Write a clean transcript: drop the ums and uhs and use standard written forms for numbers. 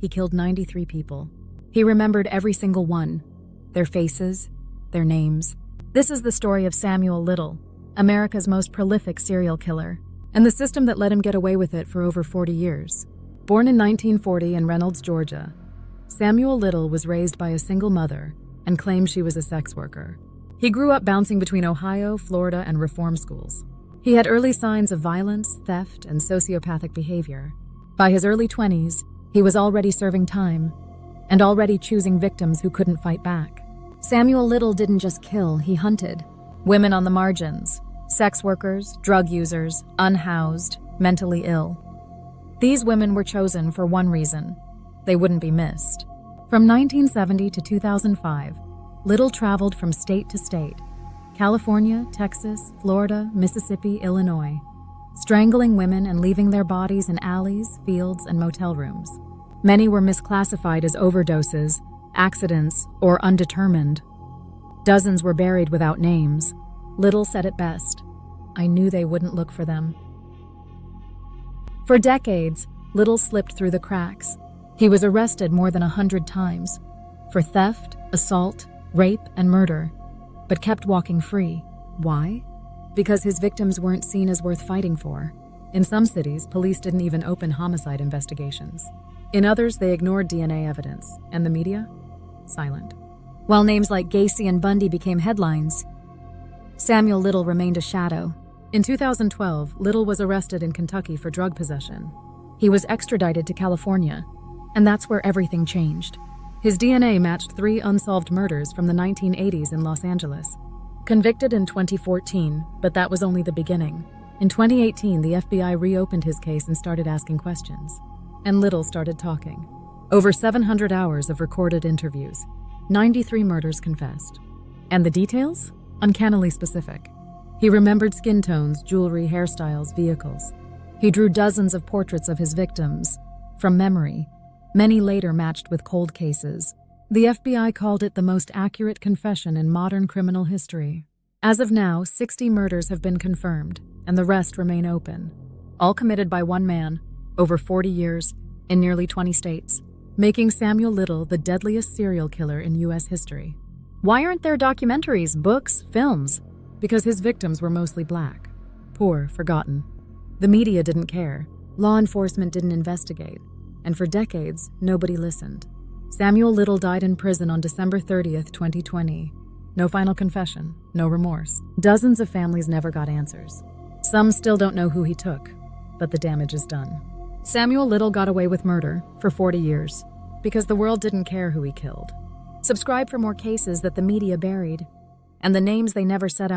he killed 93 people. He remembered every single one, their faces, their names. This is the story of Samuel Little, America's most prolific serial killer, and the system that let him get away with it for over 40 years. Born in 1940 in Reynolds, Georgia, Samuel Little was raised by a single mother and claimed she was a sex worker. He grew up bouncing between Ohio, Florida, and reform schools. He had early signs of violence, theft, and sociopathic behavior. By his early 20s, he was already serving time and already choosing victims who couldn't fight back. Samuel Little didn't just kill, he hunted. Women on the margins, sex workers, drug users, unhoused, mentally ill. These women were chosen for one reason: they wouldn't be missed. From 1970 to 2005, Little traveled from state to state: California, Texas, Florida, Mississippi, Illinois, strangling women and leaving their bodies in alleys, fields, and motel rooms. Many were misclassified as overdoses, accidents, or undetermined. Dozens were buried without names. Little said it best: "I knew they wouldn't look for them." For decades, Little slipped through the cracks. He was arrested more than 100 times for theft, assault, rape, and murder, but kept walking free. Why? Because his victims weren't seen as worth fighting for. In some cities, police didn't even open homicide investigations. In others, they ignored DNA evidence, and the media? Silent. While names like Gacy and Bundy became headlines, Samuel Little remained a shadow. In 2012, Little was arrested in Kentucky for drug possession. He was extradited to California, and that's where everything changed. His DNA matched 3 unsolved murders from the 1980s in Los Angeles. Convicted in 2014, but that was only the beginning. In 2018, the FBI reopened his case and started asking questions. And Little started talking. Over 700 hours of recorded interviews. 93 murders confessed. And the details? Uncannily specific. He remembered skin tones, jewelry, hairstyles, vehicles. He drew dozens of portraits of his victims from memory. Many later matched with cold cases. The FBI called it the most accurate confession in modern criminal history. As of now, 60 murders have been confirmed, and the rest remain open. All committed by one man, over 40 years, in nearly 20 states, making Samuel Little the deadliest serial killer in U.S. history. Why aren't there documentaries, books, films? Because his victims were mostly black, poor, forgotten. The media didn't care. Law enforcement didn't investigate. And for decades, nobody listened. Samuel Little died in prison on December 30th, 2020. No final confession, no remorse. Dozens of families never got answers. Some still don't know who he took, but the damage is done. Samuel Little got away with murder for 40 years because the world didn't care who he killed. Subscribe for more cases that the media buried and the names they never set out